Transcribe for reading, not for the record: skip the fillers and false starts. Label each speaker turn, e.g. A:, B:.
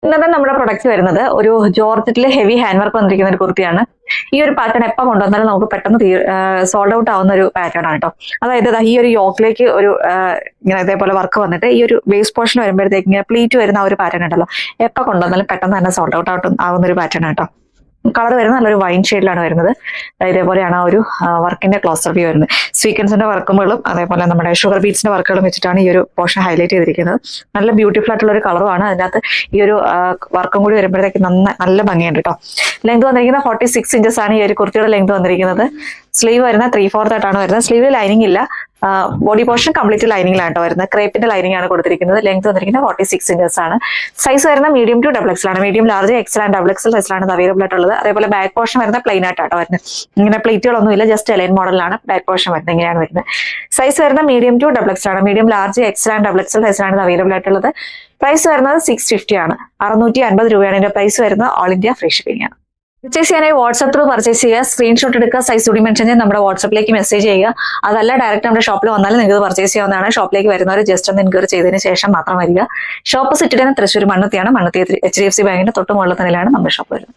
A: ഇന്നത്തെ നമ്മുടെ പ്രൊഡക്റ്റ് വരുന്നത് ഒരു ജോർജറ്റിലെ ഹെവി ഹാൻഡ് വർക്ക് വന്നിരിക്കുന്ന ഒരു കുർത്തിയാണ്. ഈ ഒരു പാറ്റേൺ എപ്പോൾ കൊണ്ടുവന്നാലും നമുക്ക് പെട്ടെന്ന് സോൾഡ് ഔട്ട് ആവുന്ന ഒരു പാറ്റേൺ ആണ് കേട്ടോ. അതായത് ഈ ഒരു യോക്കിലേക്ക് ഒരു ഇങ്ങനെ ഇതേപോലെ വർക്ക് വന്നിട്ട് ഈ ഒരു ബേസ് പോർഷൻ വരുമ്പോഴത്തേക്ക് ഇങ്ങനെ പ്ലീറ്റ് വരുന്ന ആ ഒരു പാറ്റേൺ ഉണ്ടല്ലോ, എപ്പോൾ കൊണ്ടുവന്നാലും പെട്ടെന്ന് തന്നെ സോൾഡ് ഔട്ട് ആവുന്ന ഒരു പാറ്റേൺ ആണ് കേട്ടോ. കളർ വരുന്നത് നല്ലൊരു വൈൻ ഷെയ്ഡിലാണ് വരുന്നത്. ഇതേപോലെയാണ് ആ ഒരു വർക്കിന്റെ ക്ലോസർ വ്യൂ വരുന്നത്. സ്വീക്വൻസിന്റെ വർക്കുകളും അതേപോലെ നമ്മുടെ ഷുഗർ ബീറ്റ്സിന്റെ വർക്കുകളും വെച്ചിട്ടാണ് ഈ ഒരു പോർഷൻ ഹൈലൈറ്റ് ചെയ്തിരിക്കുന്നത്. നല്ല ബ്യൂട്ടിഫുൾ ആയിട്ടുള്ള ഒരു കളറുമാണ്. അതിനകത്ത് ഈ ഒരു വർക്കും കൂടി വരുമ്പോഴത്തേക്ക് നല്ല ഭംഗിയുണ്ട് കേട്ടോ. ലെങ്ത് വന്നിരിക്കുന്നത് 46 ഇഞ്ചസ് ആണ് ഈ ഒരു കുർത്തിയുടെ ലെങ്ത് വന്നിരിക്കുന്നത്. സ്ലീവ് വരുന്ന 3/4 ആയിട്ടാണ് വരുന്നത്. സ്ലീവിൽ ലൈനിങ് ഇല്ല. ബോഡി പോർഷൻ കംപ്ലീറ്റ് ലൈനിങ്ങിലാണ് വരുന്നത്. ക്രേപ്പിന്റെ ലൈനിങ് ആണ് കൊടുത്തിരിക്കുന്നത്. ലെങ്ത് വന്നിരിക്കുന്നത് 46 ഇഞ്ചസ് ആണ്. സൈസ് വരുന്ന മീഡിയം ടു ഡബിൾ എക്സൽ ആണ്. Medium, large, XL and double XL സൈസിലാണ് അവൈലബിൾ ആയിട്ടുള്ളത്. അതേപോലെ ബാക്ക് പോർഷൻ വരുന്ന പ്ലെയിൻ ആയിട്ടാണ് വരുന്നത്. ഇങ്ങനെ പ്ലേറ്റുകളൊന്നും ഇല്ല, ജസ്റ്റ് എലൈൻ മോഡലാണ് ബാക്ക് പോർഷൻ വരുന്നത്. ഇങ്ങനെയാണ് വരുന്നത്. സൈസ് വരുന്ന മീഡിയം ടു ഡബിൾ എക്സൽ ആണ്. Medium, large, XL and double XL സൈസിലാണ് അവൈലബിൾ ആയിട്ടുള്ളത്. പ്രൈസ് വരുന്നത് 650 ആണ്. 650 രൂപയാണ് ഇതിന്റെ പ്രൈസ് വരുന്നത്. ഓൾ ഇന്ത്യ ഫ്രീ ഷിപ്പിംഗ് ആണ്. പർച്ചേസ് ചെയ്യാനായി വാട്സ്ആപ്പ് ത്രൂ പർച്ചേസ് ചെയ്യുക. സ്ക്രീൻഷോട്ട് എടുക്കുക, സൈസ് കൂടി മെൻഷൻ ചെയ്ത് നമ്മുടെ വാട്സ്ആപ്പിലേക്ക് മെസ്സേജ് ചെയ്യുക. അതല്ല ഡയറക്റ്റ് നമ്മുടെ ഷോപ്പിൽ വന്നാലും നിങ്ങൾക്ക് പർച്ചേസ് ചെയ്യാവുന്നതാണ്. ഷോപ്പിലേക്ക് വരുന്നവർ ജസ്റ്റ് ഒന്ന് എൻക്വയറി ചെയ്തതിന് ശേഷം മാത്രം വരിക. ഷോപ്പ് സിറ്റിയുടെ തൃശ്ശൂർ മണ്ണുത്തിയാണ്. മണ്ണുത്തി HDFC ബാങ്കിന്റെ തൊട്ട് മുകളിൽ തന്നെയാണ് നമ്മുടെ ഷോപ്പ് വരുന്നത്.